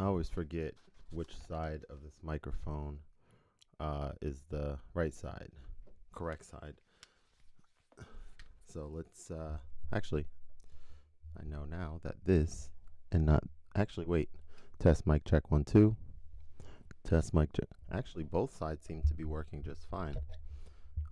I always forget which side of this microphone is the right side, correct side. So let's actually, I know now that this and not actually, wait, test mic check 1 2, test mic check. Actually, both sides seem to be working just fine,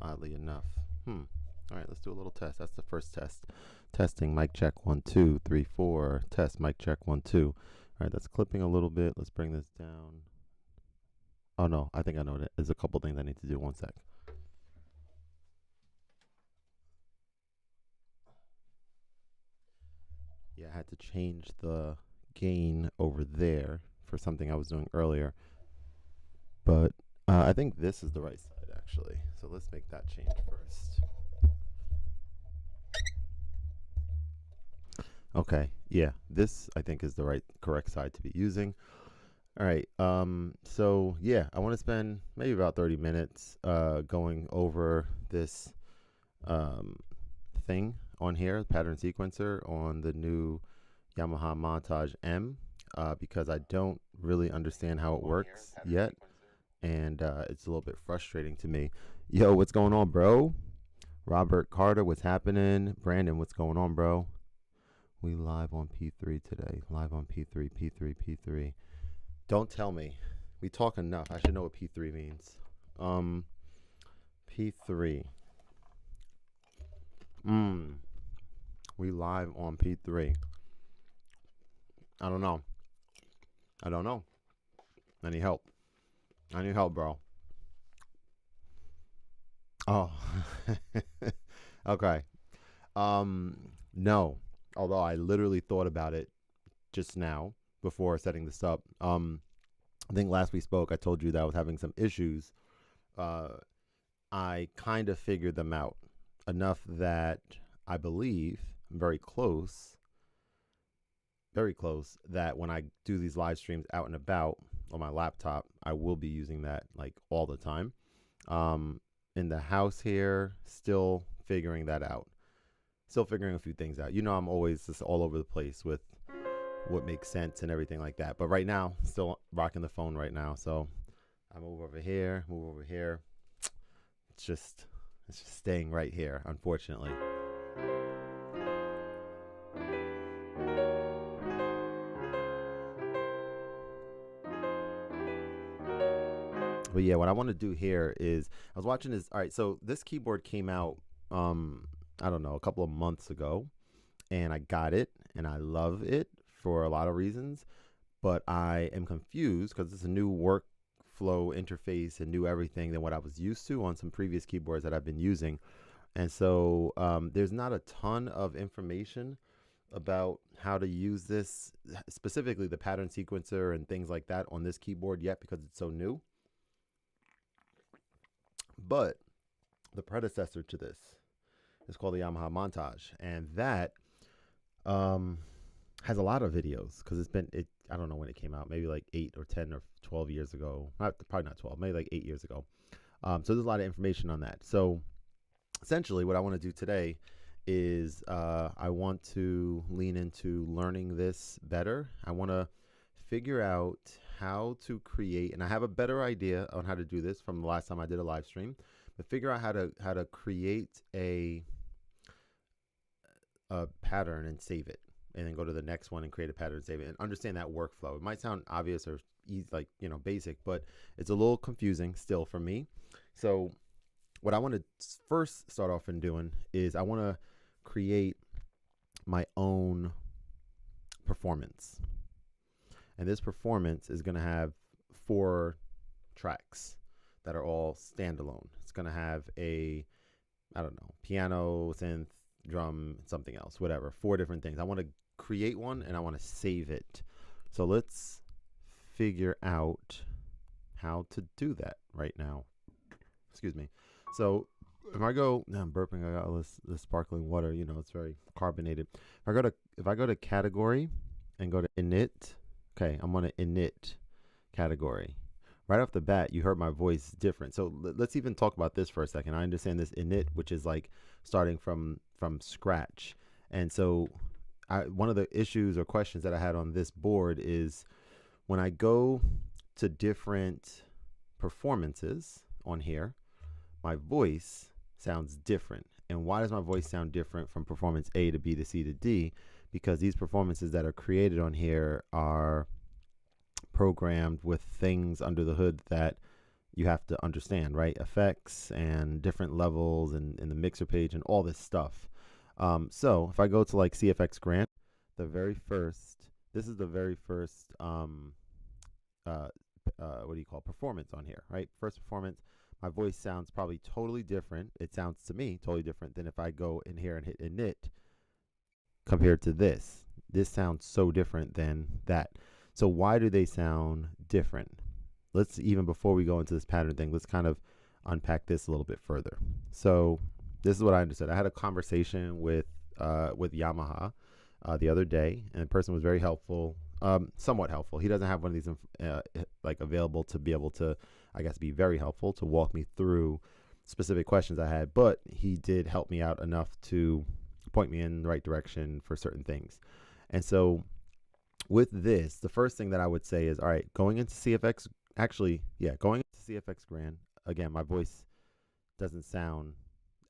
oddly enough. All right, let's do a little test. That's the first test. Testing mic check 1 2 3 4. Test mic check 1 2. All right, that's clipping a little bit. Let's bring this down. Oh no, I think I know it. There's a couple things I need to do. One sec. Yeah, I had to change the gain over there for something I was doing earlier. But I think this is the right side actually. So let's make that change first. Okay, yeah, this I think is the correct side to be using. All right, so yeah, I want to spend maybe about 30 minutes going over this thing on here, pattern sequencer on the new Yamaha Montage M, because I don't really understand how it works yet, and it's a little bit frustrating to me. Yo, what's going on, bro? Robert Carter, what's happening? Brandon, what's going on, bro? We live on P3 today. Live on P3, P3, P3. Don't tell me. We talk enough. I should know what P3 means. P3. We live on P3. I don't know. I don't know. I need help. I need help, bro. Oh. Okay. No. Although I literally thought about it just now before setting this up. I think last we spoke, I told you that I was having some issues. I kind of figured them out enough that I believe I'm very close, that when I do these live streams out and about on my laptop, I will be using that like all the time. In the house here, still figuring that out. Still figuring a few things out. You know, I'm always just all over the place with what makes sense and everything like that. But right now, still rocking the phone right now. So I move over here, move over here. It's just staying right here, unfortunately. But yeah, what I want to do here is I was watching this. All right, so this keyboard came out, I don't know, a couple of months ago, and I got it, and I love it for a lot of reasons. But I am confused because it's a new workflow interface and new everything than what I was used to on some previous keyboards that I've been using. And so there's not a ton of information about how to use this, specifically the pattern sequencer and things like that on this keyboard yet because it's so new. But the predecessor to this is called the Yamaha Montage, and that has a lot of videos because I don't know when it came out, maybe like 8 or 10 or 12 years ago. Probably not 12, maybe like 8 years ago. So there's a lot of information on that. So essentially what I want to do today is I want to lean into learning this better. I want to figure out how to create, and I have a better idea on how to do this from the last time I did a live stream, but figure out how to create a pattern and save it, and then go to the next one and create a pattern and save it, and understand that workflow. It might sound obvious or easy, like, you know, basic, but it's a little confusing still for me. So what I want to first start off in doing is I want to create my own performance. And this performance is going to have 4 tracks that are all standalone. It's going to have a, I don't know, piano, synth, drum, something else, whatever, 4 different things. I want to create one and I want to save it. So let's figure out how to do that right now. Excuse me. So if I go, now I'm burping, I got this sparkling water, you know, it's very carbonated. If I go to category and go to init, okay, I'm on an init category. Right off the bat, you heard my voice different. So let's even talk about this for a second. I understand this init, which is like starting from scratch. And so one of the issues or questions that I had on this board is, when I go to different performances on here, my voice sounds different. And why does my voice sound different from performance A to B to C to D? Because these performances that are created on here are programmed with things under the hood that you have to understand, right? Effects and different levels and in the mixer page and all this stuff. So if I go to like CFX Grant, the very first, this is the very first, what do you call performance on here, right? First performance, my voice sounds probably totally different. It sounds to me totally different than if I go in here and hit init compared to this. This sounds so different than that. So why do they sound different? Let's, even before we go into this pattern thing, let's kind of unpack this a little bit further. So this is what I understood. I had a conversation with Yamaha the other day, and the person was very helpful, somewhat helpful. He doesn't have one of these like available to be able to, I guess, be very helpful to walk me through specific questions I had, but he did help me out enough to point me in the right direction for certain things. And so with this, the first thing that I would say is, all right, going into CFX, actually, yeah, going into CFX Grand, again, my voice doesn't sound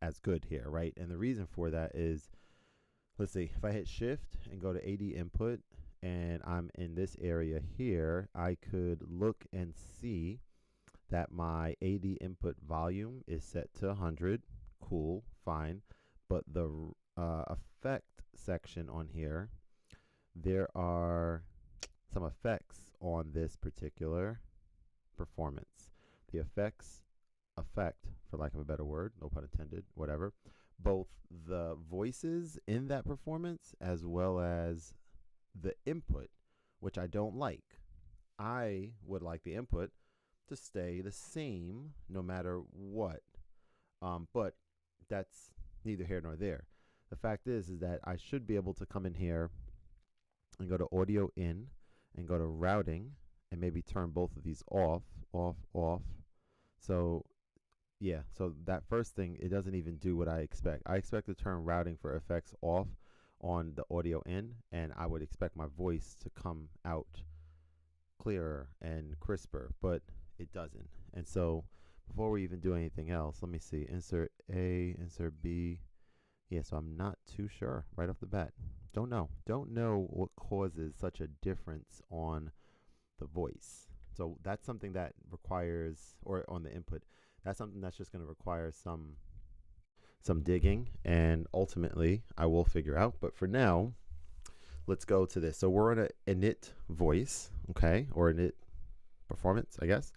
as good here, right? And the reason for that is, let's see, if I hit shift and go to AD input and I'm in this area here, I could look and see that my AD input volume is set to 100. Cool, fine. But the effect section on here, there are some effects on this particular performance. The effect, for lack of a better word, no pun intended, whatever, both the voices in that performance as well as the input, which I don't like. I would like the input to stay the same no matter what. But that's neither here nor there. The fact is that I should be able to come in here and go to audio in and go to routing and maybe turn both of these off. So yeah, so that first thing, it doesn't even do what I expect. I expect to turn routing for effects off on the audio in, and I would expect my voice to come out clearer and crisper, but it doesn't. And so before we even do anything else, let me see, insert A, insert B. Yeah, so I'm not too sure right off the bat. Don't know what causes such a difference on the voice. So that's something that requires, or on the input, that's something that's just going to require some digging, and ultimately I will figure out. But for now, let's go to this. So we're on a init voice, okay, or init performance, I guess.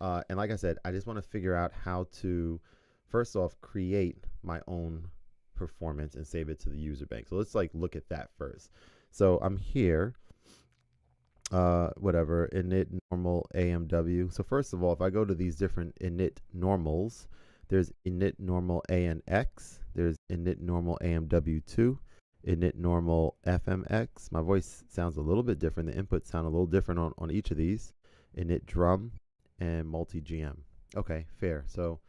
And like I said, I just want to figure out how to, first off, create my own performance and save it to the user bank. So let's like look at that first. So I'm here, whatever, init normal AMW. So first of all, if I go to these different init normals, there's init normal ANX, there's init normal AMW2, init normal FMX. My voice sounds a little bit different. The inputs sound a little different on each of these. Init drum and multi GM. Okay, fair. So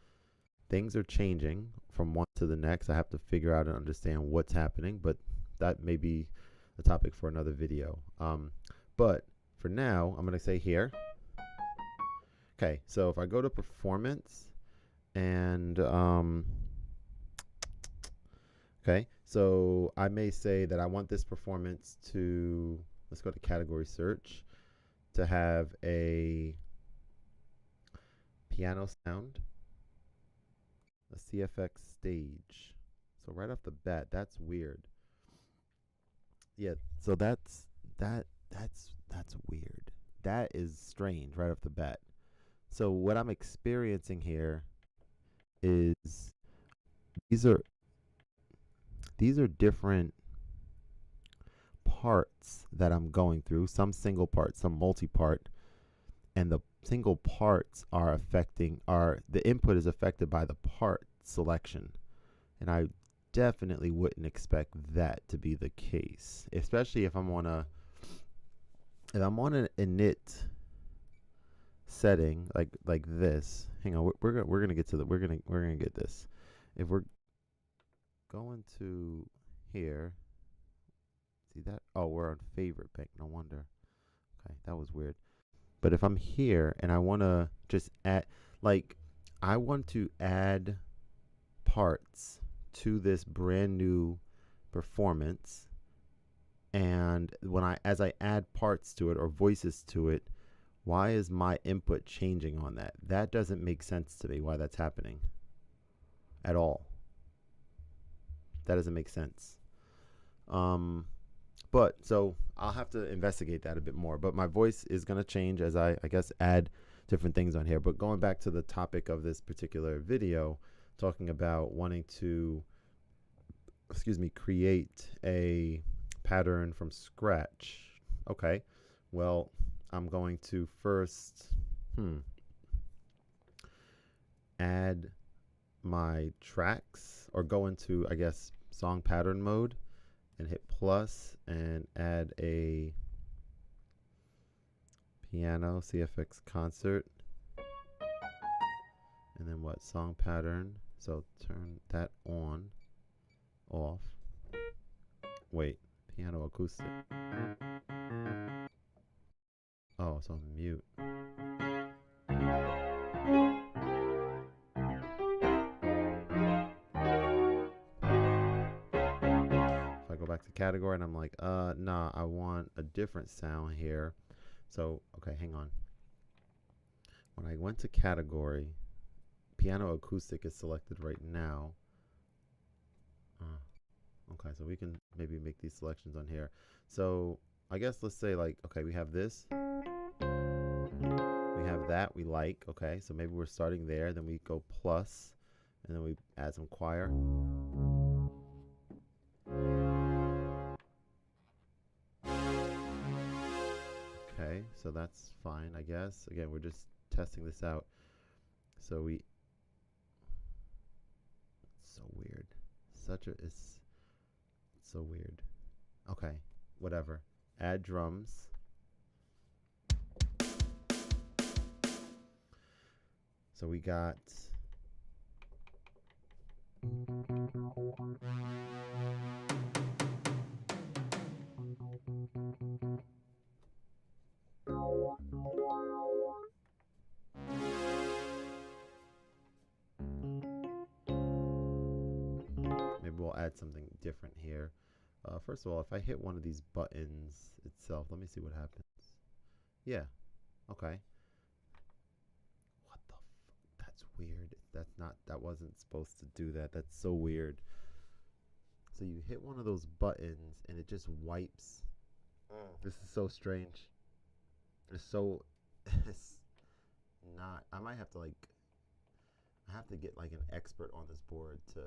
things are changing from one to the next. I have to figure out and understand what's happening, but that may be a topic for another video. But for now, I'm going to say here. Okay, so if I go to performance and okay, so I may say that I want this performance to, let's go to category search, to have a piano sound, a CFX stage. So right off the bat, that's weird. Yeah, so that's weird. That is strange right off the bat. So what I'm experiencing here is these are different parts that I'm going through, some single part, some multi-part, and the single parts are affecting, the input is affected by the part selection. And I definitely wouldn't expect that to be the case, especially if I'm on an init setting like this. Hang on, we're gonna get to the we're gonna get this. If we're going to here, see that? Oh, we're on favorite bank. No wonder. Okay, that was weird. But if I'm here and I want to just add, like, I want to add parts to this brand new performance, and as I add parts to it or voices to it, why is my input changing on that? That doesn't make sense to me why that's happening at all. That doesn't make sense. But so I'll have to investigate that a bit more. But my voice is going to change as I guess, add different things on here. But going back to the topic of this particular video, talking about wanting to, create a pattern from scratch. Okay, well, I'm going to first add my tracks, or go into, I guess, song pattern mode and hit plus and add a piano CFX concert, and then what, song pattern. So turn that on, off. Wait, piano acoustic. Oh, it's on mute. If I go back to category and I'm like, nah, I want a different sound here. So, okay, hang on. When I went to category, piano acoustic is selected right now. Okay, so we can maybe make these selections on here. So I guess let's say, like, okay, we have this. We have that we like. Okay, so maybe we're starting there. Then we go plus, and then we add some choir. Okay, so that's fine, I guess. Again, we're just testing this out. So it's so weird. It's so weird. Okay, whatever. Add drums. So we got maybe we'll add something different here. First of all, if I hit one of these buttons itself, let me see what happens. Yeah, okay. What the fuck? That's weird. That wasn't supposed to do that. That's so weird. So you hit one of those buttons and it just wipes. This is so strange. It's not. I might have to I have to get like an expert on this board to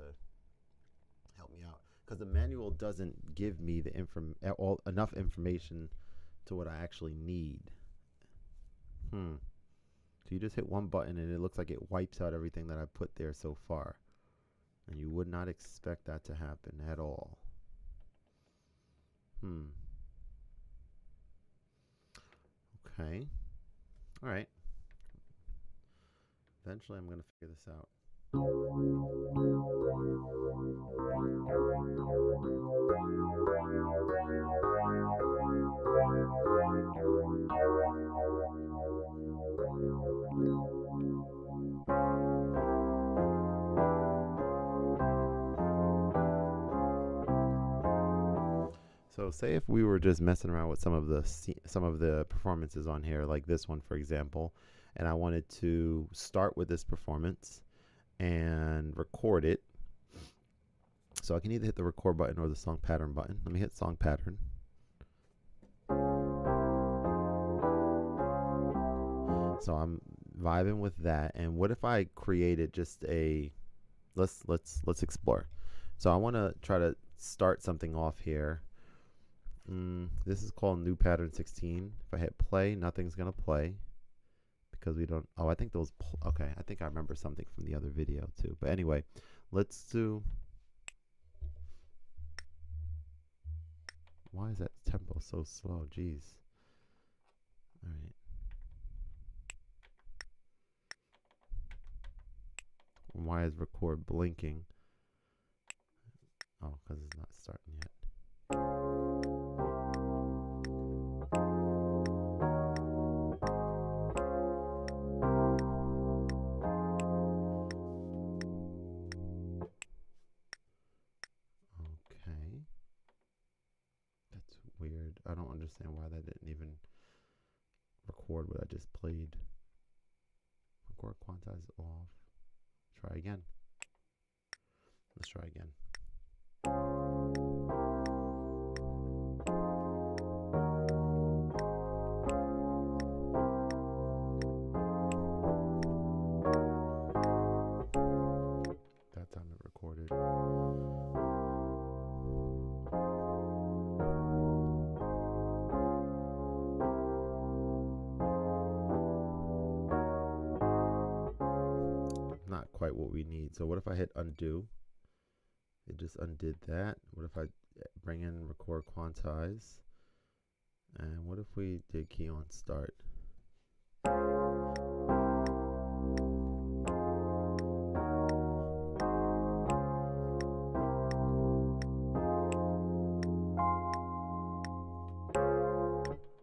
help me out, because the manual doesn't give me the enough information to what I actually need. So you just hit one button and it looks like it wipes out everything that I put there so far, and you would not expect that to happen at all. Okay. All right. Eventually I'm going to figure this out. So say if we were just messing around with some of the performances on here, like this one, for example, and I wanted to start with this performance and record it. So I can either hit the record button or the song pattern button. Let me hit song pattern. So I'm vibing with that. And what if I created just a, let's explore. So I want to try to start something off here. This is called new pattern 16. If I hit play, nothing's gonna play because we don't. Oh, I think those. Okay, I think I remember something from the other video too. But anyway, let's do. Why is that tempo so slow? Jeez. All right. Why is record blinking? Oh, because it's not starting yet. understand why that didn't even record what I just played. Record quantize off. Try again. Let's try again. That time it recorded. Not quite what we need. So what if I hit undo? It just undid that. What if I bring in record quantize? And what if we did key on start?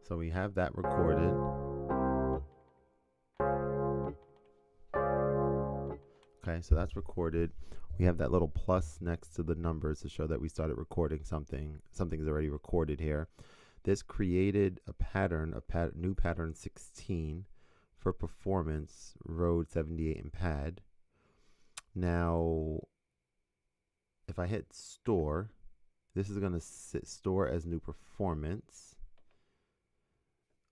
So we have that recorded. Okay, so that's recorded. We have that little plus next to the numbers to show that we started recording something. Something's already recorded here. This created a pattern, new pattern 16 for performance, Rode 78 and pad. Now, if I hit store, this is going to store as new performance.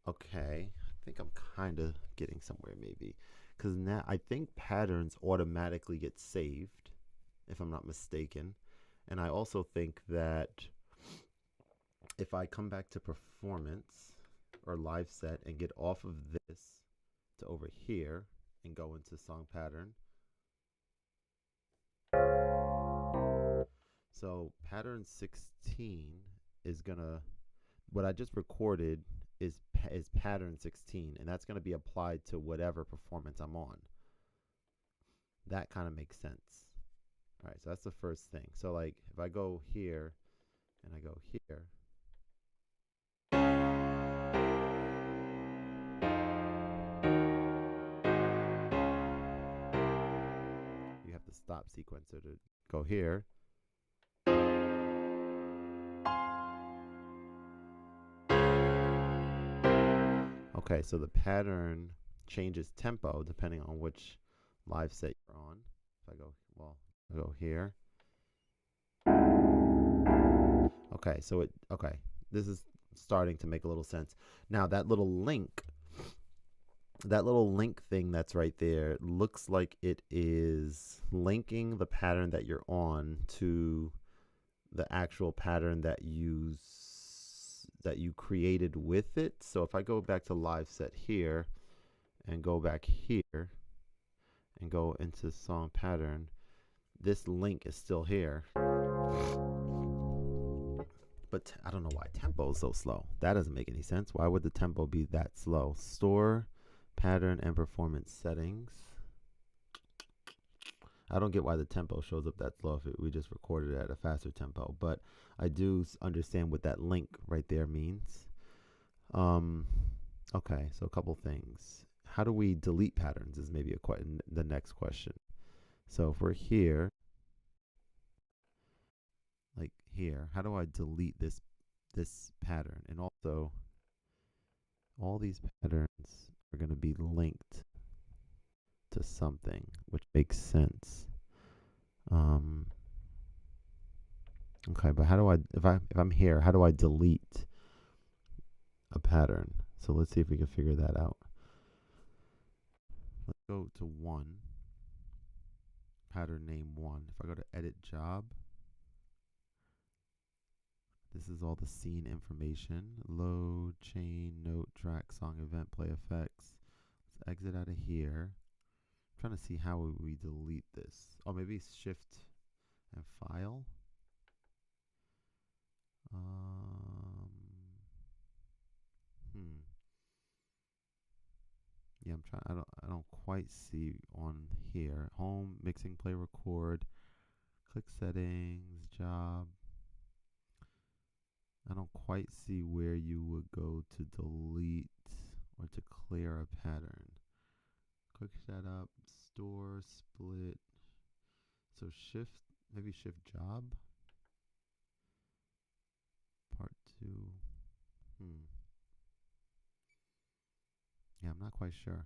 Okay, I think I'm kind of getting somewhere maybe. Because now I think patterns automatically get saved, if I'm not mistaken. And I also think that if I come back to performance or live set and get off of this to over here and go into song pattern. So pattern 16 is gonna, what I just recorded is pattern 16, and that's going to be applied to whatever performance I'm on. That kind of makes sense. All right, so that's the first thing. So like if I go here and I go here, you have the stop sequencer to go here. Okay, so the pattern changes tempo depending on which live set you're on. If I go, well, I go here. Okay, so this is starting to make a little sense. Now that little link thing that's right there looks like it is linking the pattern that you're on to the actual pattern that you created with it. So if I go back to live set here and go back here and go into song pattern, this link is still here. But I don't know why tempo is so slow. That doesn't make any sense. Why would the tempo be that slow? Store, pattern, and performance settings. I don't get why the tempo shows up that slow if we just recorded it at a faster tempo. But I do understand what that link right there means. Okay, so a couple things. How do we delete patterns is maybe the next question. So if we're here, like here, how do I delete this pattern? And also, all these patterns are going to be linked to something, which makes sense. Okay, but how do I, if I'm here, how do I delete a pattern? So let's see if we can figure that out. Let's go to 1, pattern name 1. If I go to edit job, this is all the scene information. Load, chain, note, track, song, event, play effects. Let's exit out of here. I'm trying to see how we delete this. Oh, maybe shift and file. Yeah, I'm trying. I don't quite see on here. Home, mixing, play, record. Click settings, job. I don't quite see where you would go to delete or to clear a pattern. Quick setup, store, split. So shift, maybe shift job. Part 2. Yeah, I'm not quite sure.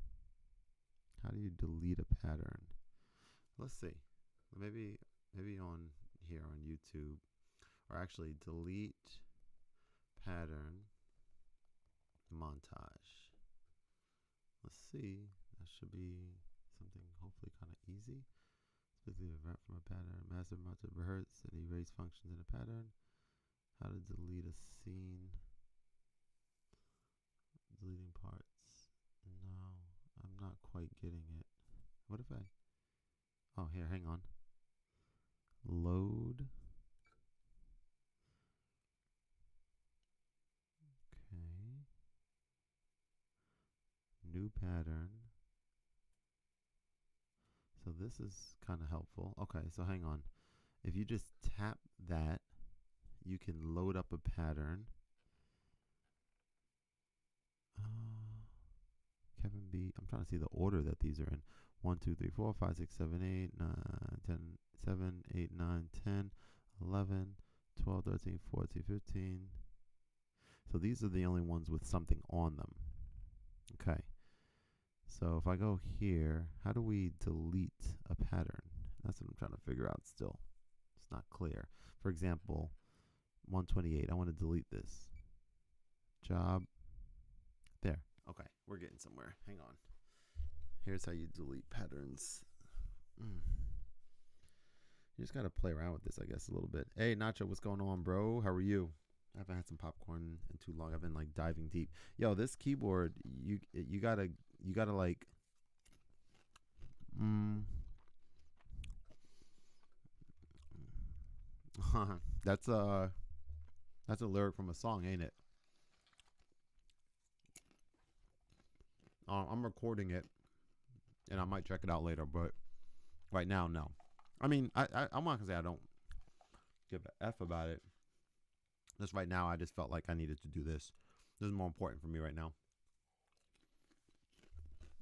How do you delete a pattern? Let's see. Maybe on here on YouTube, or actually delete pattern montage. Let's see. That should be something hopefully kind of easy. Specifically event from a pattern. Master montage rehearse and erase functions in a pattern. How to delete a scene. Deleting parts. No, I'm not quite getting it. What if I... Oh, here, hang on. Load. Okay. New pattern. So this is kind of helpful. Okay, so hang on. If you just tap that, you can load up a pattern. Kevin B. I'm trying to see the order that these are in. 1, 2, 3, 4, 5, 6, 7, 8, 9, 10, 7, 8, 9, 10, 11, 12, 13, 14, 15. So these are the only ones with something on them. Okay. So if I go here, how do we delete a pattern? That's what I'm trying to figure out still. It's not clear. For example, 128, I want to delete this. Job. There. Okay, we're getting somewhere. Hang on. Here's how you delete patterns. You just got to play around with this, I guess, a little bit. Hey, Nacho, what's going on, bro? How are you? I haven't had some popcorn in too long. I've been like diving deep. Yo, this keyboard, you gotta like that's a lyric from a song, ain't it? I'm recording it and I might check it out later, but right now, no. I mean, I'm not gonna say I don't give a F about it. Just right now, I just felt like I needed to do this. This is more important for me right now.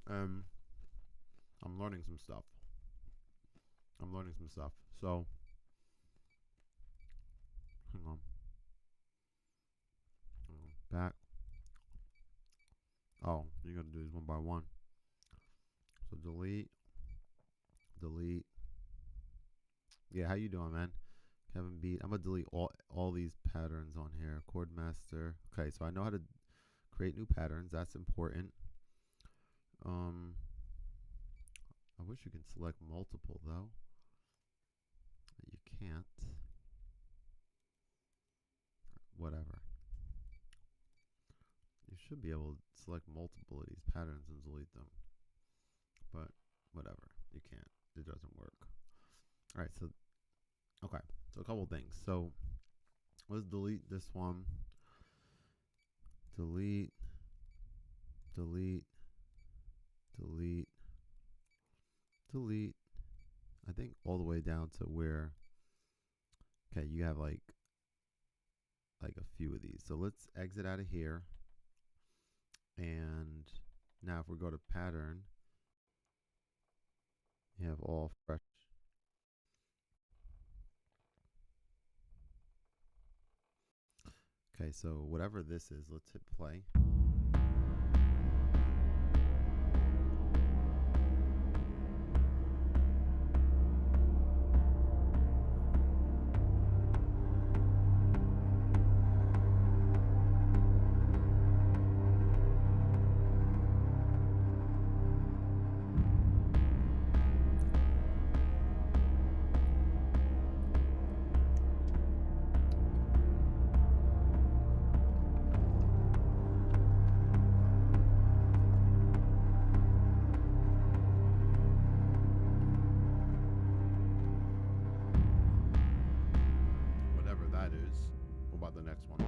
I'm learning some stuff. So, hang on. Back. Oh, you gotta do these one by one. So delete. Yeah, how you doing, man? Kevin B. I'm gonna delete all these patterns on here. Khordmaster. Okay, so I know how to create new patterns. That's important. I wish you could select multiple though. You can't. Whatever. You should be able to select multiple of these patterns and delete them. But whatever. You can't. It doesn't work. All right, so okay. So a couple things. So let's delete this one. Delete. I think all the way down to where, okay, you have like a few of these. So let's exit out of here. And now if we go to pattern, you have all fresh. Okay, so whatever this is, let's hit play. Whatever that is. What about the next one?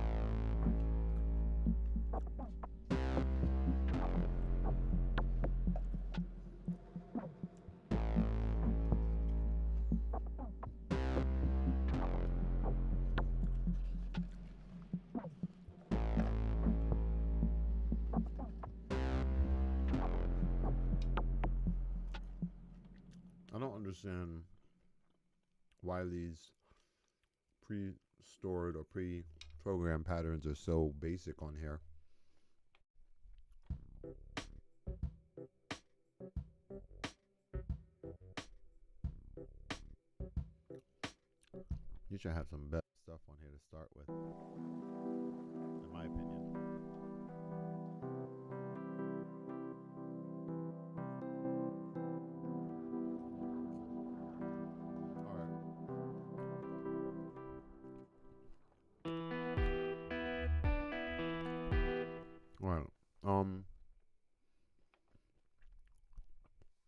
I don't understand why these pre-stored or pre program patterns are so basic on here. You should have some better stuff on here to start with, in my opinion. All right.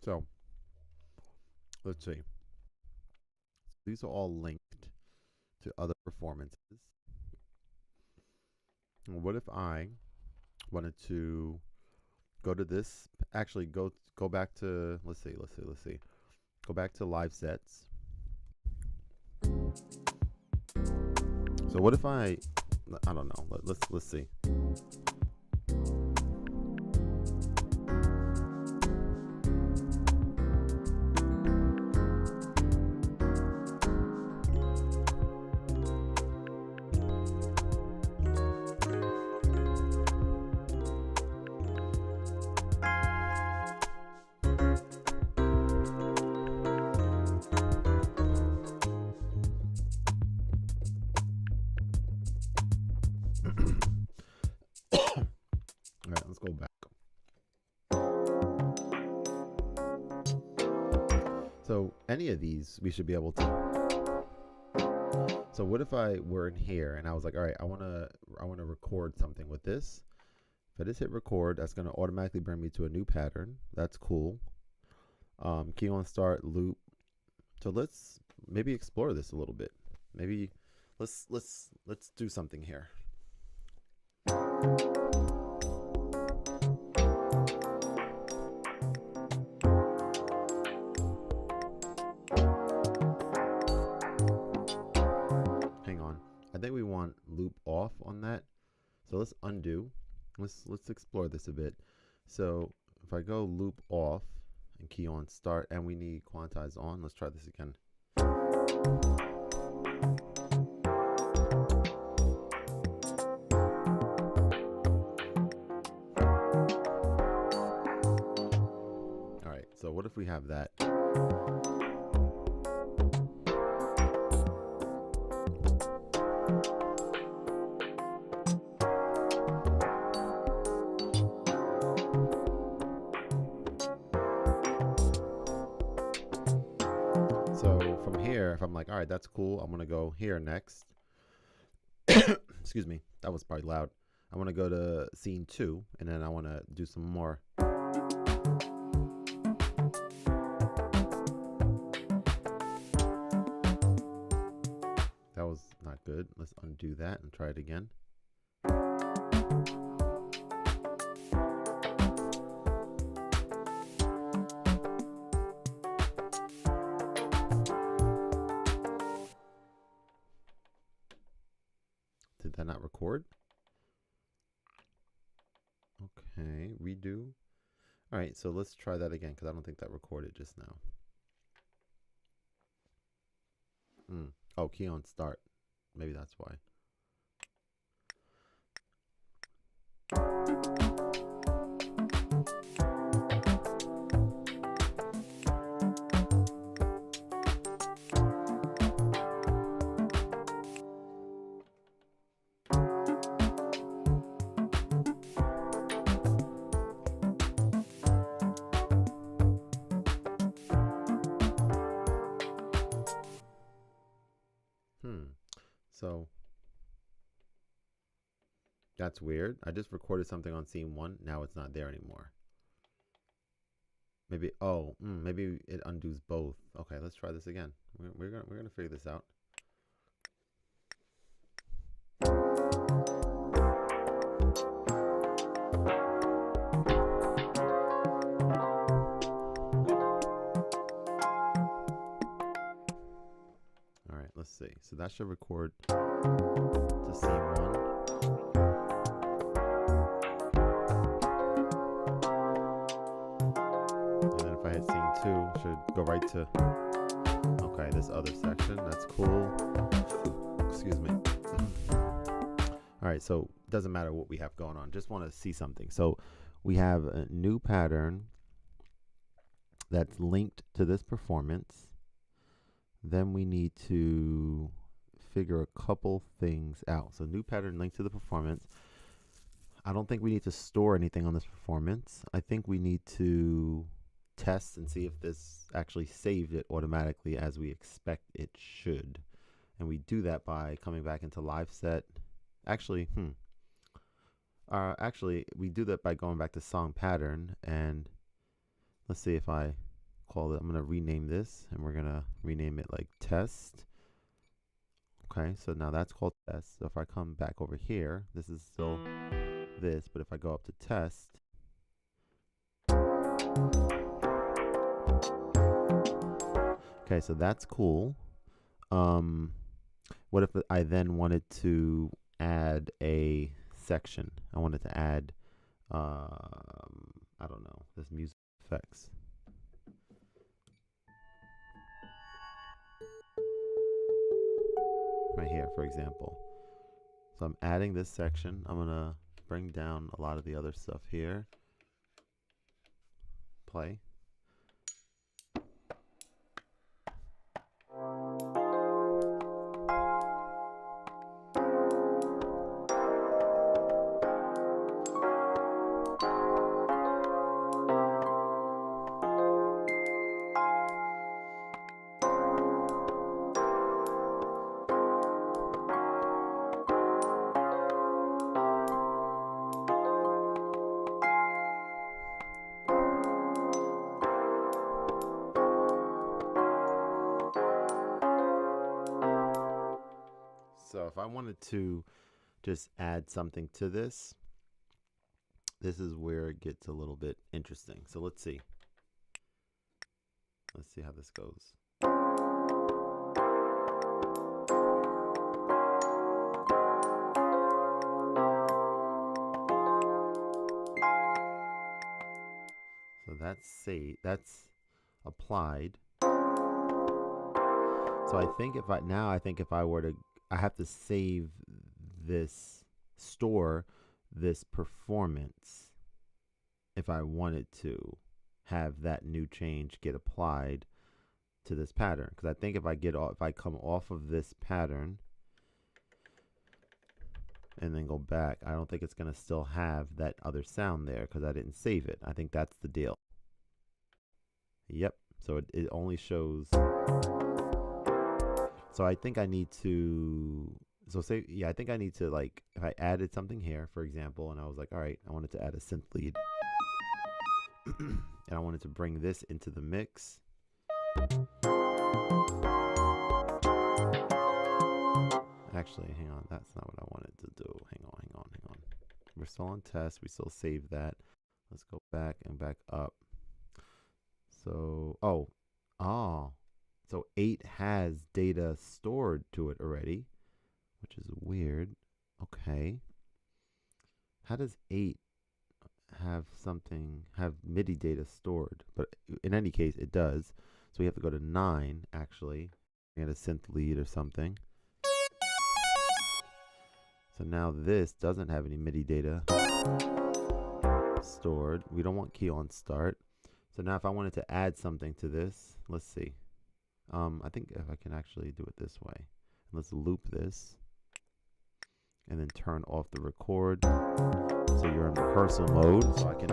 So let's see. These are all linked to other performances. What if I wanted to go to this? Actually, go back to let's see. Go back to live sets. So what if I don't know. Let's see. All right, let's go back. So any of these we should be able to. So what if I were in here and I was like, all right, I wanna record something with this. If I just hit record, that's gonna automatically bring me to a new pattern. That's cool. Key on start loop. So let's maybe explore this a little bit. Maybe let's do something here. Hang on. I think we want loop off on that. So let's undo. Let's explore this a bit. So if I go loop off and key on start, and we need quantize on, let's try this again. All right, so what if we have that? So from here, if I'm like, all right, that's cool, I'm gonna go here next. Excuse me, that was probably loud. I want to go to scene 2, and then I want to do some more. That was not good. Let's undo that and try it again. Did that not record? Okay, redo. All right, so let's try that again because I don't think that recorded just now. Oh, key on start. Maybe that's why. So that's weird. I just recorded something on scene 1. Now it's not there anymore. Maybe, oh, maybe it undoes both. Okay, let's try this again. We're gonna figure this out. All right, let's see. So that should record to scene 1. And then if I hit scene 2, should go right to, okay, this other section. That's cool. Excuse me. All right, so it doesn't matter what we have going on. Just want to see something. So we have a new pattern that's linked to this performance. Then we need to figure a couple things out. So new pattern linked to the performance. I don't think we need to store anything on this performance. I think we need to test and see if this actually saved it automatically as we expect it should. And we do that by coming back into live set. Actually, we do that by going back to song pattern, and let's see if I call it. I'm going to rename this, and we're going to rename it like test. Okay, so now that's called test. So if I come back over here, this is still this, but if I go up to test, okay, so that's cool. What if I then wanted to add a section? I wanted to add, I don't know, this music effects. Right here, for example. So I'm adding this section. I'm gonna bring down a lot of the other stuff here. Play. So if I wanted to just add something to this, this is where it gets a little bit interesting. So let's see. Let's see how this goes. So that's applied. So I think if I were to, I have to save this, store this performance if I wanted to have that new change get applied to this pattern. Because I think if I come off of this pattern and then go back, I don't think it's going to still have that other sound there because I didn't save it. I think that's the deal. Yep. So it only shows. So I think I need to, I think I need to, like, if I added something here, for example, and I was like, all right, I wanted to add a synth lead. And I wanted to bring this into the mix. Actually, hang on, that's not what I wanted to do. Hang on. We're still on test, we still save that. Let's go back and back up. So, so 8 has data stored to it already, which is weird. Okay. How does 8 have MIDI data stored? But in any case, it does. So we have to go to 9, actually. Get a synth lead or something. So now this doesn't have any MIDI data stored. We don't want key on start. So now if I wanted to add something to this, let's see. I think if I can actually do it this way. Let's loop this. And then turn off the record. So you're in rehearsal mode. So I can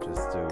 just do.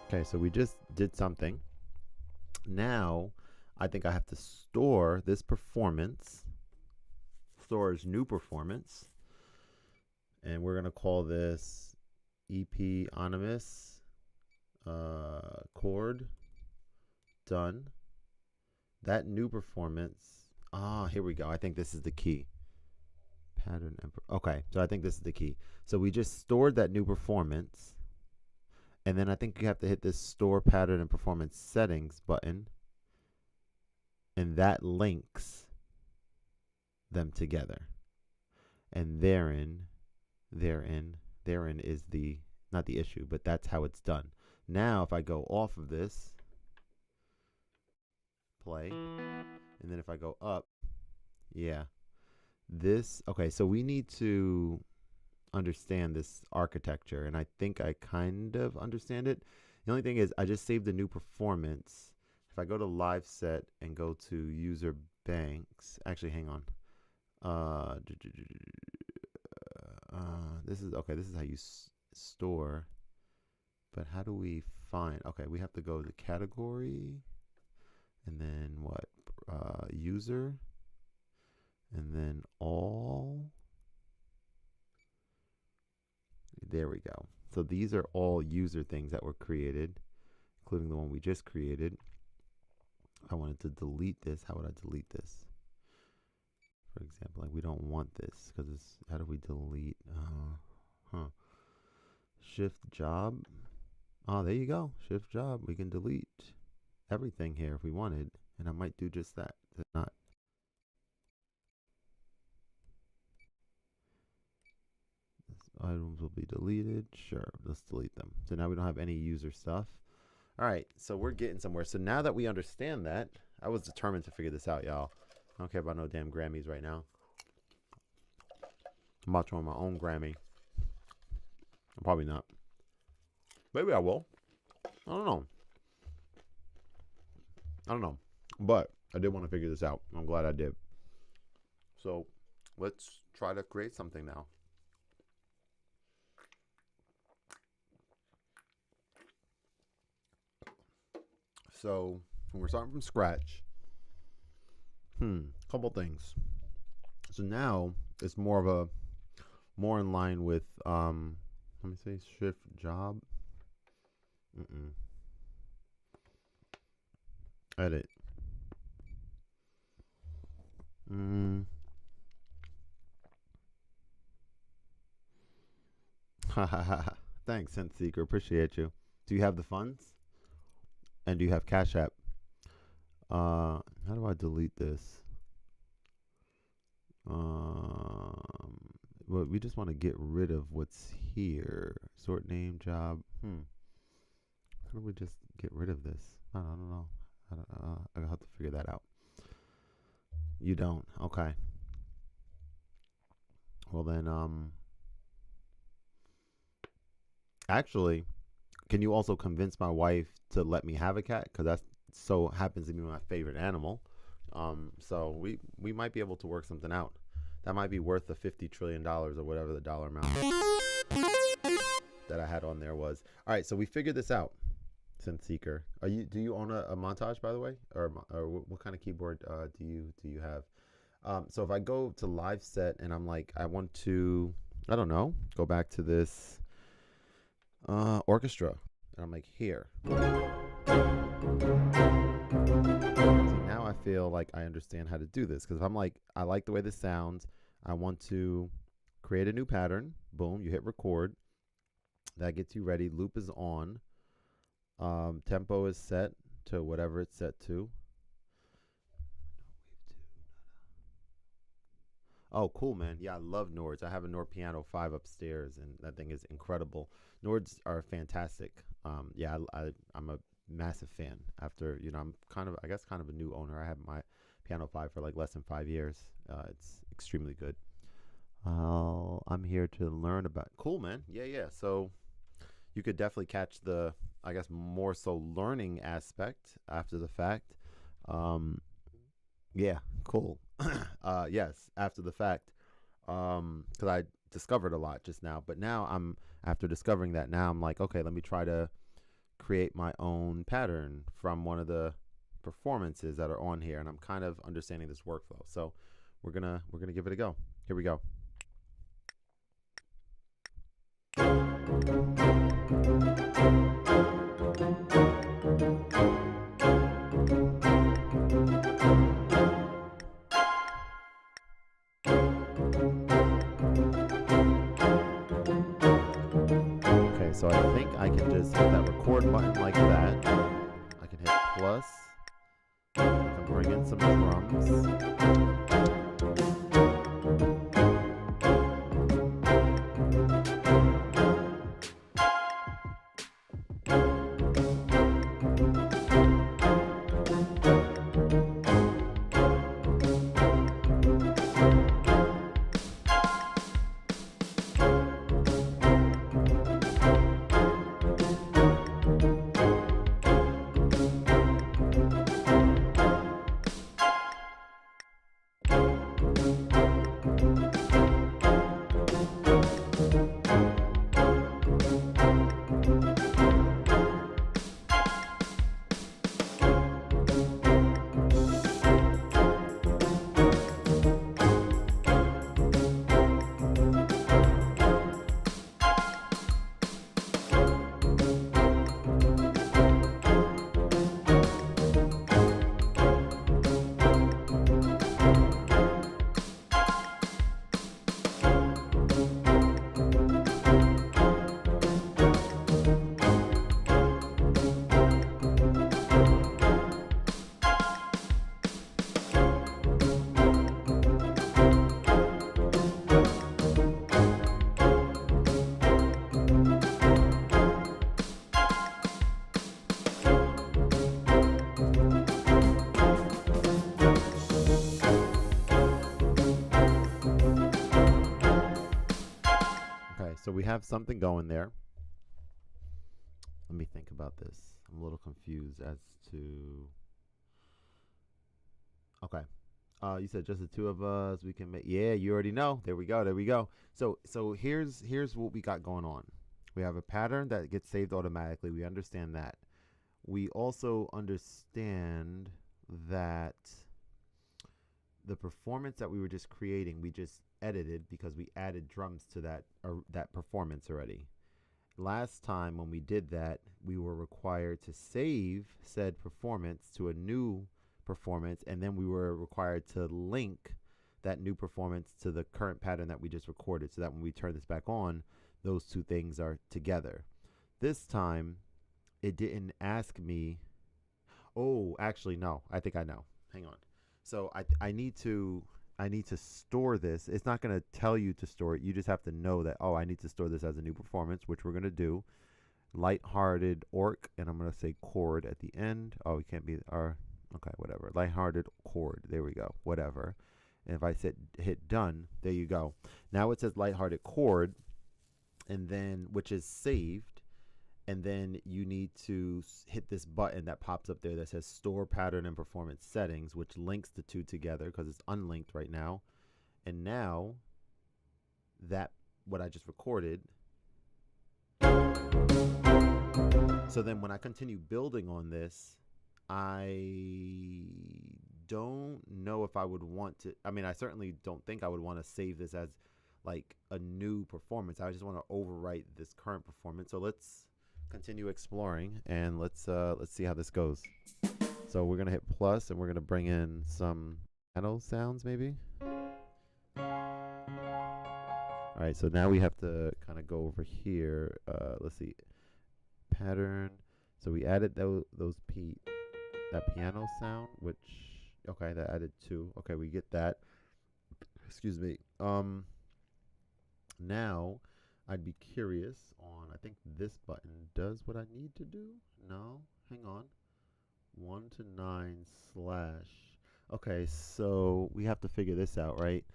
Okay, so we just did something. Now, I think I have to store this performance, store as new performance, and we're going to call this EP anonymous chord done. That new performance. Here we go. I think this is the key. Pattern. Okay, so I think this is the key. So we just stored that new performance. And then I think you have to hit this store pattern and performance settings button. And that links them together. And therein is the, not the issue, but that's how it's done. Now, if I go off of this, play, and then if I go up, yeah, this, okay, so we need to understand this architecture, and I think I kind of understand it. The only thing is I just saved a new performance. If I go to live set and go to user banks, actually hang on, this is okay, this is how you store, but how do we find, okay, we have to go to category and then what, user, and then all. There we go. So these are all user things that were created, including the one we just created. If I wanted to delete this, how would I delete this? For example, like we don't want this because it's, how do we delete? Shift job. Oh, there you go. Shift job. We can delete everything here if we wanted, and I might do just that. Not. Items will be deleted. Sure, let's delete them. So now we don't have any user stuff. All right, so we're getting somewhere. So now that we understand that, I was determined to figure this out, y'all. I don't care about no damn Grammys right now. I'm about to win my own Grammy. I'm probably not. Maybe I will. I don't know. But I did want to figure this out. I'm glad I did. So let's try to create something now. So when we're starting from scratch, couple things. So now it's more in line with let me say shift job. Edit. Thanks, Sense Seeker. Appreciate you. Do you have the funds? And do you have Cash App? How do I delete this? Well, we just want to get rid of what's here. Sort name, job. How do we just get rid of this? I don't know. I'll have to figure that out. You don't? Okay. Well then, actually, can you also convince my wife to let me have a cat? Because that so happens to be my favorite animal. So we might be able to work something out. That might be worth the $50 trillion or whatever the dollar amount that I had on there was. All right, so we figured this out. Synth Seeker, do you own a Montage, by the way, or what kind of keyboard do you have? So if I go to live set and I'm like, I want to, I don't know, go back to this orchestra, and I'm like, here. See, now I feel like I understand how to do this, because if I'm like, I like the way this sounds, I want to create a new pattern. Boom, you hit record. That gets you ready. Loop is on. Tempo is set to whatever it's set to. Oh, cool, man. Yeah, I love Nords. I have a Nord Piano 5 upstairs, and that thing is incredible. Nords are fantastic. Yeah, I'm a massive fan. After, I'm kind of a new owner. I have my Piano 5 for like less than 5 years. It's extremely good. I'm here to learn about. Cool, man. Yeah. So you could definitely catch the, I guess, more so learning aspect after the fact. Yeah, cool. Yes, after the fact, because I discovered a lot just now. But now after discovering that, now I'm like, okay, let me try to create my own pattern from one of the performances that are on here, and I'm kind of understanding this workflow. So we're gonna give it a go. Here we go. Okay, so I think I can just hit that record button like that. I can hit plus. I can bring in some drums. Okay, so we have something going there. Let me think about this. I'm a little confused as to. Okay. You said just the two of us. We can make. Yeah, you already know. There we go. There we go. So here's what we got going on. We have a pattern that gets saved automatically. We understand that. We also understand that the performance that we were just creating, we just edited because we added drums to that performance already. Last time when we did that, we were required to save said performance to a new performance, and then we were required to link that new performance to the current pattern that we just recorded, so that when we turn this back on, those two things are together. This time, it didn't ask me. Oh, actually, no. I think I know. Hang on. So I need to store this. It's not going to tell you to store it. You just have to know that, oh, I need to store this as a new performance, which we're going to do. Lighthearted orc, and I'm going to say chord at the end. Oh, it can't be okay, whatever. Lighthearted chord. There we go. Whatever. And if I hit done, there you go. Now it says lighthearted chord, and then which is saved. And then you need to hit this button that pops up there that says store pattern and performance settings, which links the two together because it's unlinked right now. And now that what I just recorded. So then when I continue building on this, I don't know if I would want to. I mean, I certainly don't think I would want to save this as like a new performance. I just want to overwrite this current performance. So let's continue exploring, and let's see how this goes. So we're gonna hit plus, and we're gonna bring in some piano sounds maybe. All right, so now we have to kind of go over here. Let's see, pattern. So we added that piano sound, which okay, that added 2. Okay, we get that. Excuse me. Now I'd be curious on, I think this button does what I need to do. No, hang on. 1 to 9 / Okay, so we have to figure this out, right?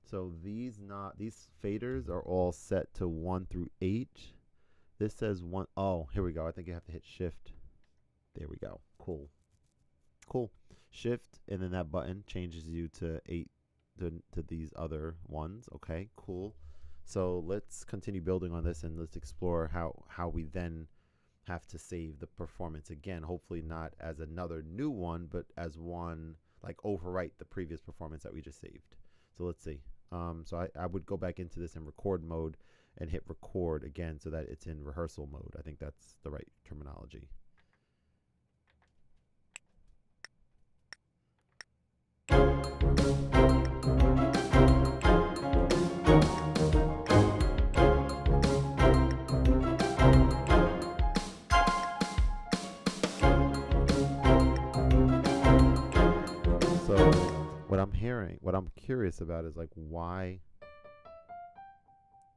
So these faders are all set to 1 through 8. This says 1. Oh, here we go. I think you have to hit shift. There we go. Cool. Cool. Shift, and then that button changes you to 8 to these other ones. Okay, cool. So let's continue building on this, and let's explore how we then have to save the performance again. Hopefully not as another new one, but as one like overwrite the previous performance that we just saved. So let's see. So I would go back into this in record mode and hit record again so that it's in rehearsal mode. I think that's the right terminology. So what I'm hearing, what I'm curious about is like why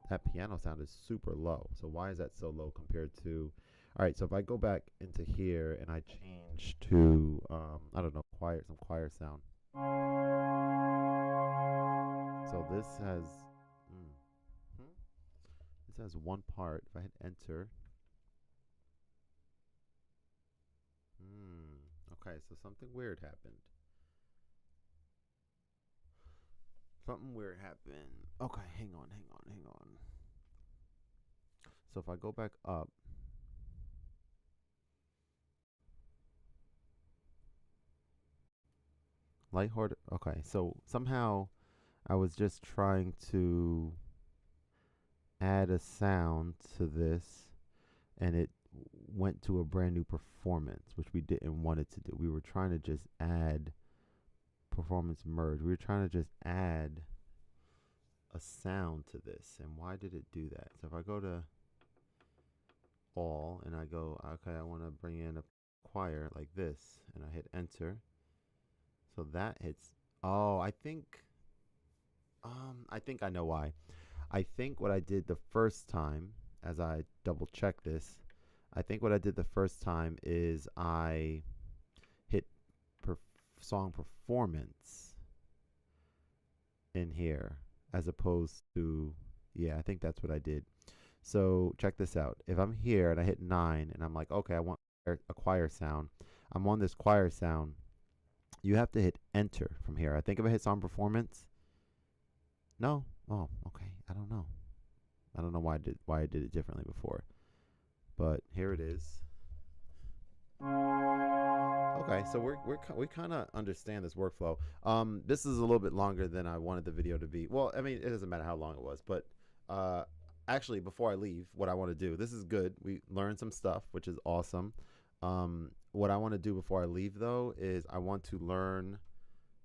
that piano sound is super low. So why is that so low compared to, all right, so if I go back into here and I change to, I don't know, some choir sound. So this has one part. If I hit enter, okay, so something weird happened. Something weird happened. Okay, hang on. So if I go back up, lighthearted. Okay, so somehow I was just trying to add a sound to this, and it went to a brand new performance, which we didn't want it to do. We were trying to just add performance merge. We were trying to just add a sound to this. And why did it do that? So if I go to all and I go, okay, I want to bring in a choir like this, and I hit enter. So that hits. Oh, I think I know why. I think what I did the first time, as I double check this, I think what I did the first time is I hit song performance in here as opposed to, yeah, I think that's what I did. So check this out. If I'm here and I hit 9 and I'm like, okay, I want a choir sound. I'm on this choir sound. You have to hit enter from here. I think if I hit song performance, no. Oh, okay. I don't know. I don't know why I did it differently before. But here it is. Okay, so we kind of understand this workflow. This is a little bit longer than I wanted the video to be. Well, I mean, it doesn't matter how long it was, but actually, before I leave, what I want to do, this is good. We learned some stuff, which is awesome. What I want to do before I leave, though, is I want to learn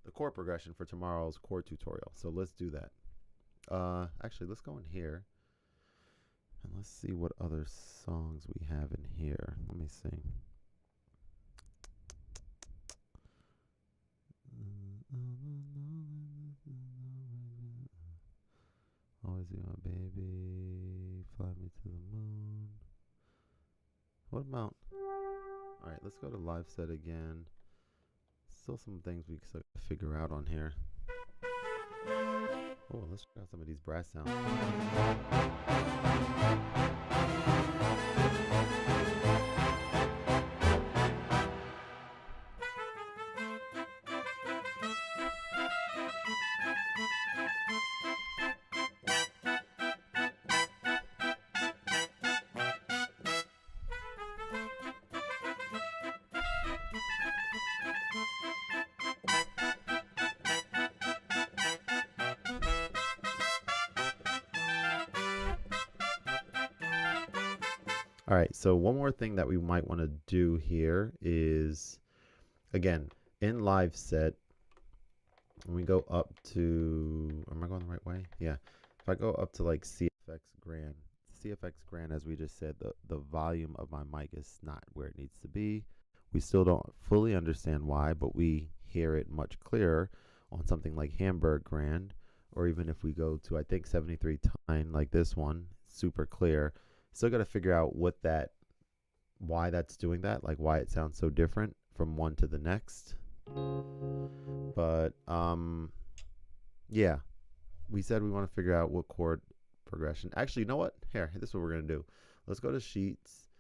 the chord progression for tomorrow's chord tutorial. So let's do that. Actually, let's go in here and let's see what other songs we have in here. Let me see. Always be my baby, fly me to the moon. What about, all right, let's go to live set again. Still some things we can figure out on here. Oh, let's try out some of these brass sounds. All right, so one more thing that we might want to do here is, again, in live set, when we go up to, am I going the right way? Yeah. If I go up to like CFX Grand, as we just said, the volume of my mic is not where it needs to be. We still don't fully understand why, but we hear it much clearer on something like Hamburg Grand, or even if we go to, I think, 73 Tyne, like this one, super clear. Still got to figure out why that's doing that, like why it sounds so different from one to the next. But yeah, we said we want to figure out what chord progression. Actually, you know what? Here, this is what we're gonna do. Let's go to sheets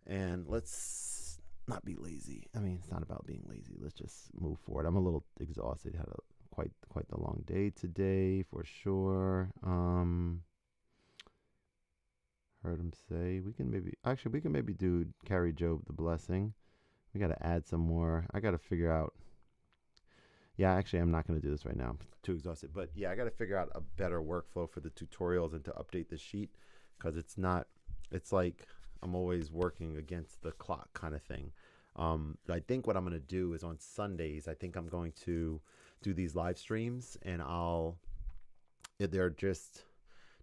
and let's not be lazy. I mean, it's not about being lazy. Let's just move forward. I'm a little exhausted. Had a quite the long day today for sure. Heard him say we can maybe actually we can maybe do carry Job the blessing. We got to add some more. I got to figure out. Yeah, actually, I'm not going to do this right now. I'm too exhausted. But yeah, I got to figure out a better workflow for the tutorials and to update the sheet because it's not. It's like I'm always working against the clock kind of thing. I think what I'm going to do is on Sundays. I think I'm going to do these live streams, and they're just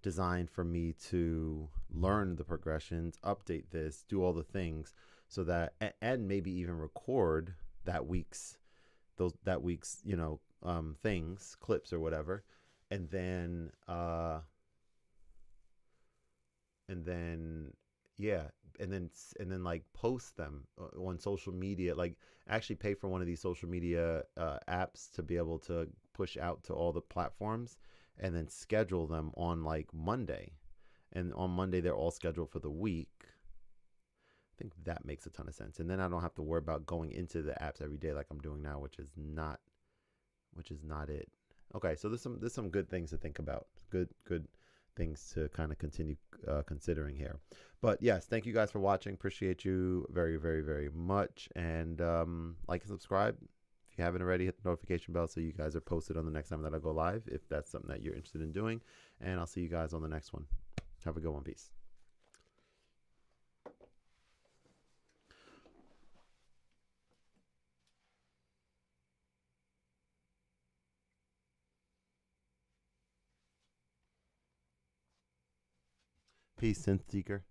designed for me to learn the progressions, update this, do all the things, so that and maybe even record that week's things, clips or whatever, and then and then yeah, and then like post them on social media, like actually pay for one of these social media apps to be able to push out to all the platforms, and then schedule them on like Monday, and on Monday they're all scheduled for the week. I think that makes a ton of sense, and then I don't have to worry about going into the apps every day like I'm doing now, which is not it. Okay, so there's some good things to think about. Good things to kind of continue considering here. But yes, thank you guys for watching. Appreciate you very very very much, and like and subscribe if you haven't already. Hit the notification bell so you guys are posted on the next time that I go live, if that's something that you're interested in doing. And I'll see you guys on the next one. Have a good one. Peace. Peace, synth seeker.